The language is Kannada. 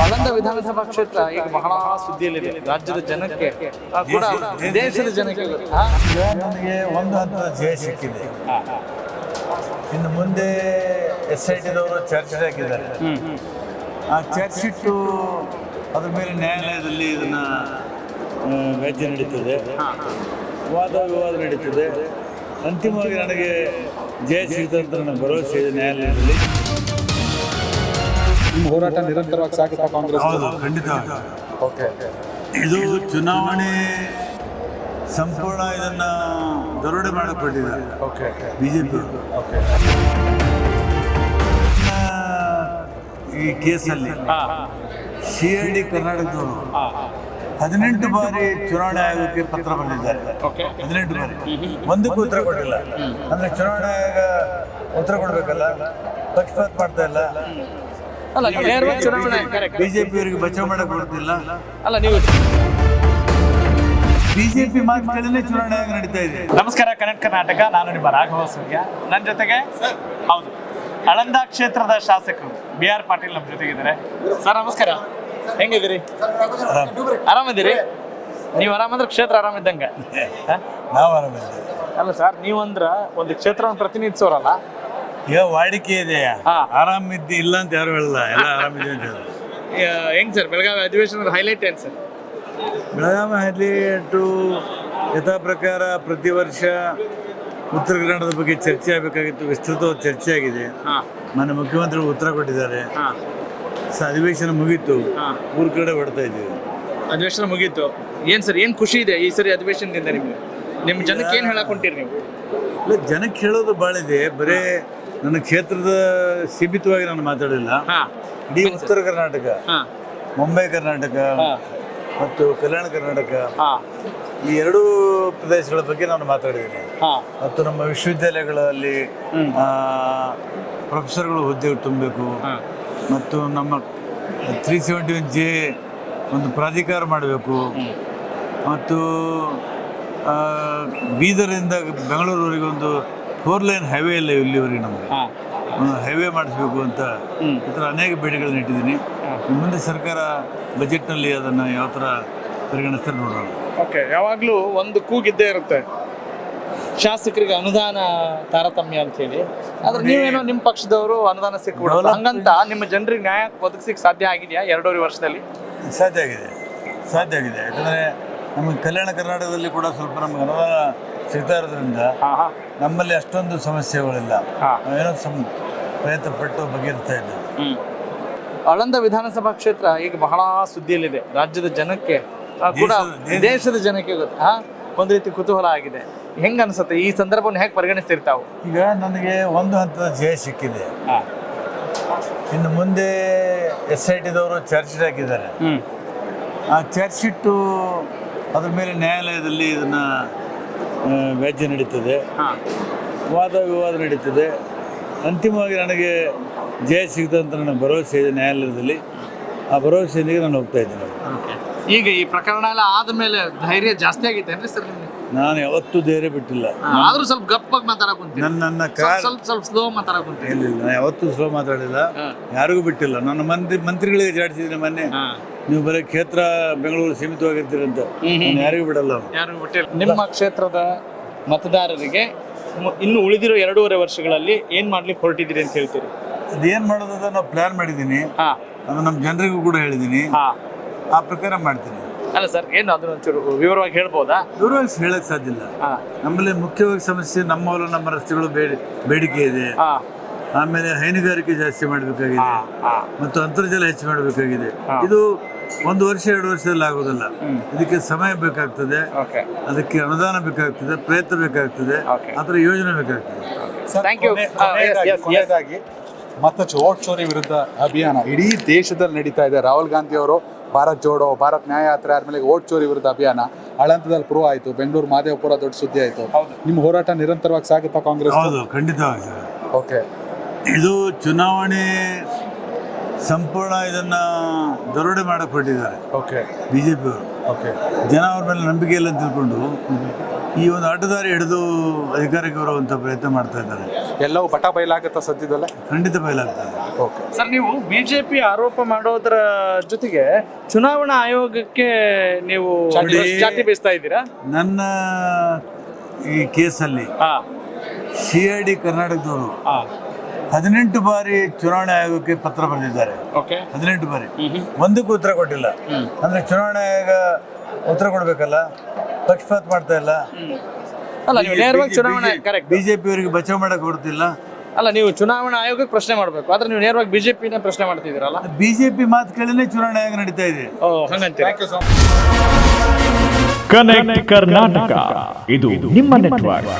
ಆಳಂದ ವಿಧಾನಸಭಾ ಕ್ಷೇತ್ರ ಈಗ ಬಹಳ ಸುದ್ದಿಯಲ್ಲಿದೆ. ರಾಜ್ಯದ ಜನಕ್ಕೆ ಕೂಡ ದೇಶದ ಜನಕ್ಕೆ ಗೊತ್ತಾ? ಈಗ ನನಗೆ ಒಂದು ಹಂತದ ಜಯ ಸಿಕ್ಕಿದೆ. ಇನ್ನು ಮುಂದೆ SITದವರು ಚಾರ್ಜ್ ಶೀಟ್ ಹಾಕಿದ್ದಾರೆ. ಆ ಚಾರ್ಜ್ ಶೀಟು ಅದ್ರ ಮೇಲೆ ನ್ಯಾಯಾಲಯದಲ್ಲಿ ಇದನ್ನು ವ್ಯಾಜ್ಯ ನಡೀತದೆ, ವಾದ ವಿವಾದ ನಡೀತದೆ. ಅಂತಿಮವಾಗಿ ನನಗೆ ಜಯ ಸಿಗ್ತದೆ ಅಂತ ನನಗೆ ಭರವಸೆ ಇದೆ ನ್ಯಾಯಾಲಯದಲ್ಲಿ. ನಿಮ್ಮ ಹೋರಾಟ ನಿರಂತರವಾಗಿ ಸಾಗುತ್ತಾ ಕಾಂಗ್ರೆಸ್? ಹೌದು, ಖಂಡಿತವಾಗಿ. ಓಕೆ, ಇದು ಚುನಾವಣೆ ಸಂಪೂರ್ಣ ಇದನ್ನು ದರೋಡೆ ಮಾಡಿಕೊಟ್ಟಿದ್ದಾರೆ ಓಕೆ, BJP. ಓಕೆ. ಈ ಕೇಸಲ್ಲಿ CID ಕರ್ನಾಟಕದವರು 18 ಬಾರಿ ಚುನಾವಣಾ ಆಯೋಗಕ್ಕೆ ಪತ್ರ ಬರೆದಿದ್ದಾರೆ. 18 ಬಾರಿ ಒಂದಕ್ಕೂ ಉತ್ತರ ಕೊಟ್ಟಿಲ್ಲ. ಅಂದ್ರೆ ಚುನಾವಣಾ ಆಯೋಗ ಉತ್ತರ ಕೊಡ್ಬೇಕಲ್ಲ, ಪಕ್ಷಪಾತ ಮಾಡ್ತಾ ಇಲ್ಲ. ಅಲ್ಲ, ನೀವು ನೇರವಾಗಿ ಚುನಾವಣೆ BJP ಅವರಿಗೆ ಬಚಾವ್ ಮಾಡಕ್ ಕೊಡ್ತಿಲ್ಲ. ಅಲ್ಲ, ನೀವು BJP ಮಾತು ಕೇಳಿದ್ರೆ ಚುನಾವಣಾ ಆಯೋಗ ನಡೀತಾ ಇದೆ. ನಮಸ್ಕಾರ, ಕನೆಕ್ಟ್ ಕರ್ನಾಟಕ. ನಾನು ನಿಮ್ಮ ರಾಘವ ಸೂರ್ಯ. ನನ್ನ ಜೊತೆಗೆ ಹೌದು ಆಳಂದ ಕ್ಷೇತ್ರದ ಶಾಸಕರು BR ಪಾಟೀಲ್ ನಮ್ಮ ಜೊತೆಗಿದ್ದಾರೆ. ಸರ್ ನಮಸ್ಕಾರ, ಹೆಂಗಿದ್ದೀರಿ? ಆರಾಮಿದ್ದೀರಿ? ನೀವು ಆರಾಮಂದ್ರೆ ಕ್ಷೇತ್ರ ಆರಾಮಿದ್ದಂಗೆ. ನಾವು ಆರಾಮಿದ್ದೇವೆ. ಅಲ್ಲ ಸರ್, ನೀವಂದ್ರ ಒಂದು ಕ್ಷೇತ್ರವನ್ನು ಪ್ರತಿನಿಧಿಸೋರಲ್ಲ. ಈಗ ವಾಡಿಕೆ ಇದೆ, ಆರಾಮಿದ್ದಿ ಇಲ್ಲ ಅಂತ ಯಾರು ಹೇಳಲ್ಲ, ಎಲ್ಲ ಆರಾಮಿದೆ ಅಂತ ಹೇಳಿ. ಹೆಂಗ್ ಸರ್ ಬೆಳಗಾವಿ ಅಧಿವೇಶನದ ಹೈಲೈಟ್ ಏನು ಸರ್? ಬೆಳಗಾವಿ ಹೈಲೈಟು ಯಥಾ ಪ್ರಕಾರ ಪ್ರತಿ ವರ್ಷ ಉತ್ತರ ಕನ್ನಡದ ಬಗ್ಗೆ ಚರ್ಚೆ ಆಗಬೇಕಾಗಿತ್ತು. ವಿಸ್ತೃತವಾದ ಚರ್ಚೆ ಆಗಿದೆ. ಮಾನ್ಯ ಮುಖ್ಯಮಂತ್ರಿಗಳು ಉತ್ತರ ಕೊಟ್ಟಿದ್ದಾರೆ. ಅಧಿವೇಶನ ಮುಗೀತು, ಊರ ಕಡೆ ಹೊಡ್ತಾ ಇದ್ದೀವಿ. ಅಧಿವೇಶನ ಮುಗೀತು. ಏನು ಸರ್, ಏನು ಖುಷಿ ಇದೆ ಈ ಸರಿ ಅಧಿವೇಶನದಿಂದ ನಿಮಗೆ? ನಿಮ್ಮ ಜನಕ್ಕೆ ಏನು ಹೇಳಕ್ ಹೊಂಟೀರಿ ನೀವು? ಇಲ್ಲ, ಜನಕ್ಕೆ ಹೇಳೋದು ಭಾಳ ಇದೆ. ಬರೀ ನನ್ನ ಕ್ಷೇತ್ರದ ಸೀಮಿತವಾಗಿ ನಾನು ಮಾತಾಡಿಲ್ಲ. ಇಡೀ ಉತ್ತರ ಕರ್ನಾಟಕ, ಮುಂಬೈ ಕರ್ನಾಟಕ ಮತ್ತು ಕಲ್ಯಾಣ ಕರ್ನಾಟಕ, ಈ ಎರಡೂ ಪ್ರದೇಶಗಳ ಬಗ್ಗೆ ನಾನು ಮಾತಾಡಿದ್ದೀನಿ. ಮತ್ತು ನಮ್ಮ ವಿಶ್ವವಿದ್ಯಾಲಯಗಳಲ್ಲಿ ಪ್ರೊಫೆಸರ್ಗಳು ಹುದ್ದೆಗಳು ತುಂಬಬೇಕು, ಮತ್ತು ನಮ್ಮ 371J ಒಂದು ಪ್ರಾಧಿಕಾರ ಮಾಡಬೇಕು, ಮತ್ತು ಬೀದರಿಂದ ಬೆಂಗಳೂರವರೆಗೆ ಒಂದು 4 ಲೈನ್ ಹೈವೇ ಇಲ್ಲ ಇಲ್ಲಿವರೆಗೆ. ನಮಗೆ ಒಂದು ಹೈವೇ ಮಾಡಿಸ್ಬೇಕು ಅಂತ ಈ ಥರ ಅನೇಕ ಬೇಡಿಕೆಗಳನ್ನ ಇಟ್ಟಿದ್ದೀನಿ. ಮುಂದೆ ಸರ್ಕಾರ ಬಜೆಟ್ನಲ್ಲಿ ಅದನ್ನು ಯಾವ ಥರ ಪರಿಗಣಿಸ್ತಾರೆ ನೋಡೋಣ. ಓಕೆ, ಯಾವಾಗಲೂ ಒಂದು ಕೂಗಿದ್ದೇ ಇರುತ್ತೆ, ಶಾಸಕರಿಗೆ ಅನುದಾನ ತಾರತಮ್ಯ ಅಂತ ಹೇಳಿ. ಆದ್ರೆ ನೀವೇನೋ ನಿಮ್ಮ ಪಕ್ಷದವರು ಅನುದಾನ ಸಿಕ್ಬಿಡೋದು ಹಂಗಂತ ನಿಮ್ಮ ಜನರಿಗೆ ನ್ಯಾಯ ಒದಗಿಸಲಿಕ್ಕೆ ಸಾಧ್ಯ ಆಗಿದೆಯಾ 2.5 ವರ್ಷದಲ್ಲಿ? ಸಾಧ್ಯ ಆಗಿದೆ. ಯಾಕಂದರೆ ನಮಗೆ ಕಲ್ಯಾಣ ಕರ್ನಾಟಕದಲ್ಲಿ ಕೂಡ ಸ್ವಲ್ಪ ನಮಗೆ ಅನುದಾನ ಸಿಗ್ತಾ ಇರೋದ್ರಿಂದ ನಮ್ಮಲ್ಲಿ ಅಷ್ಟೊಂದು ಸಮಸ್ಯೆಗಳಿಲ್ಲ. ಏನೋ ಪ್ರಯತ್ನ ಪಟ್ಟು ಬಗೆಹರಿಸ್ತಾ ಇದ್ದೇವೆ. ಆಳಂದ ವಿಧಾನಸಭಾ ಕ್ಷೇತ್ರ ಈಗ ಬಹಳ ಸುದ್ದಿಯಲ್ಲಿದೆ. ರಾಜ್ಯದ ಜನಕ್ಕೆ ಕೂಡ ದೇಶದ ಜನಕ್ಕೆ ಗೊತ್ತಾ? ಒಂದು ರೀತಿ ಕುತೂಹಲ ಆಗಿದೆ. ಹೆಂಗ ಅನ್ಸುತ್ತೆ ಈ ಸಂದರ್ಭವನ್ನು ಹೇಗೆ ಪರಿಗಣಿಸ್ತಿರ್ತಾವೆ? ಈಗ ನನಗೆ ಒಂದು ಹಂತದ ಜಯ ಸಿಕ್ಕಿದೆ. ಇನ್ನು ಮುಂದೆ SITದವರು ಚಾರ್ಜ್ ಶೀಟ್ ಹಾಕಿದ್ದಾರೆ. ಆ ಚಾರ್ಜ್ ಶೀಟು ಅದ್ರ ಮೇಲೆ ನ್ಯಾಯಾಲಯದಲ್ಲಿ ಇದನ್ನು ವ್ಯಾಜ್ಯ ನಡೀತದೆ, ವಾದ ವಿವಾದ ನಡೀತದೆ. ಅಂತಿಮವಾಗಿ ನನಗೆ ಜಯ ಸಿಗ್ತದೆ ಅಂತ ನನಗೆ ಭರವಸೆ ಇದೆ ನ್ಯಾಯಾಲಯದಲ್ಲಿ. ಆ ಭರವಸೆಯೊಂದಿಗೆ ನಾನು ಹೋಗ್ತಾ ಇದ್ದೀನಿ. ಈಗ ಈ ಪ್ರಕರಣ ಎಲ್ಲ ಆದ್ಮೇಲೆ ಧೈರ್ಯ ಜಾಸ್ತಿ ಆಗೈತೆ ಅಂದ್ರೆ ಸರ್ ನಿಮ್ಗೆ? ನಾನು ಯಾವತ್ತೂ ಧೈರ್ಯ ಬಿಟ್ಟಿಲ್ಲ. ಆದ್ರೂ ಸ್ವಲ್ಪ ಗಪ್ಪಾಗಿ ಮಾತಾಡಕ್ ಕುಂತೀನಿ. ನನ್ನ ಸ್ವಲ್ಪ ಸ್ಲೋ ಮಾತಾಡಕ್ ಕುಂತೀನಿ. ಇಲ್ಲ, ನಾನು ಯಾವತ್ತೂ ಸ್ಲೋ ಮಾತಾಡಿಲ್ಲ, ಯಾರಿಗೂ ಬಿಟ್ಟಿಲ್ಲ. ನನ್ನ ಮಂತ್ರಿಗಳಿಗೆ ಜಾಡಿಸಿದ್ದೀನಿ ಮೊನ್ನೆ, ನೀವು ಬರೀ ಕ್ಷೇತ್ರ ಬೆಂಗಳೂರು ಸೀಮಿತವಾಗಿರ್ತೀರಿ ಅಂತ. ನಾನು ಯಾರಿಗೂ ಬಿಡಲ್ಲ. ಯಾರಿಗೂ ಬಿಟ್ಟಿಲ್ಲ. ನಿಮ್ಮ ಕ್ಷೇತ್ರದ ಮತದಾರರಿಗೆ ಇನ್ನು ಉಳಿದಿರೋ 2.5 ವರ್ಷಗಳಲ್ಲಿ ಏನ್ ಮಾಡ್ಲಿಕ್ಕೆ ಹೊರಟಿದ್ದೀರಿ ಅಂತ ಹೇಳ್ತೀರಿ? ಅದೇನು ಮಾಡೋದಂತ ನಾವು ಪ್ಲಾನ್ ಮಾಡಿದ್ದೀನಿ. ಅದು ನಮ್ಮ ಜನರಿಗೂ ಕೂಡ ಹೇಳಿದ್ದೀನಿ. ಆ ಪ್ರಕಾರ ಮಾಡ್ತೀನಿ. ಅಲ್ಲ ಸರ್, ಏನು ಅದನ್ನ ಒಂಚೂರು ವಿವರವಾಗಿ ಹೇಳ್ಬೋದಾ? ವಿವರವಾಗಿ ಹೇಳಕ್ ಸಾಧ್ಯ ಇಲ್ಲ. ನಮ್ಮಲ್ಲಿ ಮುಖ್ಯವಾಗಿ ಸಮಸ್ಯೆ ನಮ್ಮ ರಸ್ತೆಗಳು ಬೇಡಿಕೆ ಇದೆ. ಆಮೇಲೆ ಹೈನುಗಾರಿಕೆ ಜಾಸ್ತಿ ಮಾಡಬೇಕಾಗಿದೆ, ಮತ್ತು ಅಂತರ್ಜಲ ಹೆಚ್ಚು ಮಾಡಬೇಕಾಗಿದೆ. ಇದು 1 ವರ್ಷ 2 ವರ್ಷದಲ್ಲಿ ಆಗೋದಿಲ್ಲ. ಇದಕ್ಕೆ ಸಮಯ ಬೇಕಾಗ್ತದೆ, ಅದಕ್ಕೆ ಅನುದಾನ ಬೇಕಾಗ್ತದೆ, ಪ್ರಯತ್ನ ಬೇಕಾಗ್ತದೆ, ಆ ಥರ ಯೋಜನೆ ಬೇಕಾಗ್ತದೆ. ಮತ ವೋಟ್ ಚೋರಿ ವಿರುದ್ಧ ಅಭಿಯಾನ ಇಡೀ ದೇಶದಲ್ಲಿ ನಡೀತಾ ಇದೆ. ರಾಹುಲ್ ಗಾಂಧಿ ಅವರು ಭಾರತ್ ಜೋಡೋ, ಭಾರತ್ ನ್ಯಾಯ ಯಾತ್ರೆ ಆದ್ಮೇಲೆ ವೋಟ್ ಚೋರಿ ವಿರುದ್ಧ ಅಭಿಯಾನ ಆಳಂದದಲ್ಲಿ ಪ್ರೂವ್ ಆಯಿತು. ಬೆಂಗಳೂರು ಮಾದೇವಪುರ ದೊಡ್ಡ ಸುದ್ದಿ ಆಯಿತು. ನಿಮ್ಮ ಹೋರಾಟ ನಿರಂತರವಾಗಿ ಸಾಗುತ್ತಾ ಕಾಂಗ್ರೆಸ್? ಹೌದು, ಖಂಡಿತವಾಗಿ. ಓಕೆ, ಇದು ಚುನಾವಣೆ ಸಂಪೂರ್ಣ ಇದನ್ನು ದರೋಡೆ ಮಾಡಕ್ಕೆ ಹೊರಟಿದ್ದಾರೆ. ಓಕೆ, BJP ಅವರು. ಓಕೆ, ಜನ ಅವ್ರ ಮೇಲೆ ನಂಬಿಕೆ ಇಲ್ಲ ಅಂತ ತಿಳ್ಕೊಂಡು ಈ ಒಂದು ಆಟದಾರಿ ಹಿಡಿದು ಅಧಿಕಾರಕ್ಕೆ ಬರುವಂಥ ಪ್ರಯತ್ನ ಮಾಡ್ತಾ ಇದ್ದಾರೆ. ಎಲ್ಲವೂ ಬಯಲಾಗುತ್ತಾ ಸದ್ಯದಲ್ಲೇ? ಖಂಡಿತ ಬಯಲಾಗ್ತದೆ. ಓಕೆ ಸರ್ ನೀವು ಬಿಜೆಪಿ ಆರೋಪ ಮಾಡೋದ್ರ ಜೊತೆಗೆ ಚುನಾವಣಾ ಆಯೋಗಕ್ಕೆ ನೀವು ಚಾಟಿ ಬೀಸ್ತಾ ಇದ್ದೀರಾ? ನನ್ನ ಈ ಕೇಸಲ್ಲಿ ಹಾ CID ಕರ್ನಾಟಕದವರು 18 ಬಾರಿ ಚುನಾವಣಾ ಆಯೋಗಕ್ಕೆ ಪತ್ರ ಬರೆದಿದ್ದಾರೆ. ಓಕೆ 18 ಬಾರಿ ಒಂದಕ್ಕೂ ಉತ್ತರ ಕೊಟ್ಟಿಲ್ಲ. ಅಂದ್ರೆ ಚುನಾವಣಾ ಆಯೋಗ ಉತ್ತರ ಕೊಡ್ಬೇಕಲ್ಲ, ಪಕ್ಷಪಾತ ಮಾಡ್ತಾ ಇಲ್ಲ. ಅಲ್ಲ ನೀವು ನೇರವಾಗಿ ಚುನಾವಣಾ ಕರೆಕ್ಟ್ ಬಿಜೆಪಿ ಅವರಿಗೆ ಬಚಾವ್ ಮಾಡಕ್ ಕೊಡ್ತಿಲ್ಲ. ಅಲ್ಲ ನೀವು ಚುನಾವಣಾ ಆಯೋಗಕ್ಕೆ ಪ್ರಶ್ನೆ ಮಾಡಬೇಕು, ಆದ್ರೆ ನೀವು ನೇರವಾಗಿ ಬಿಜೆಪಿನೇ ಪ್ರಶ್ನೆ ಮಾಡ್ತಿದ್ದೀರಲ್ಲ. ಬಿಜೆಪಿ ಮಾತು ಕೇಳಿನೇ ಚುನಾವಣಾ ಆಯೋಗ ನಡೀತಾ ಇದೆ. ಓ ಹಂಗಂತೀರ. Thank you so much. Connect Karnataka ಇದು ನಿಮ್ಮ ನೆಟ್ವರ್ಕ್.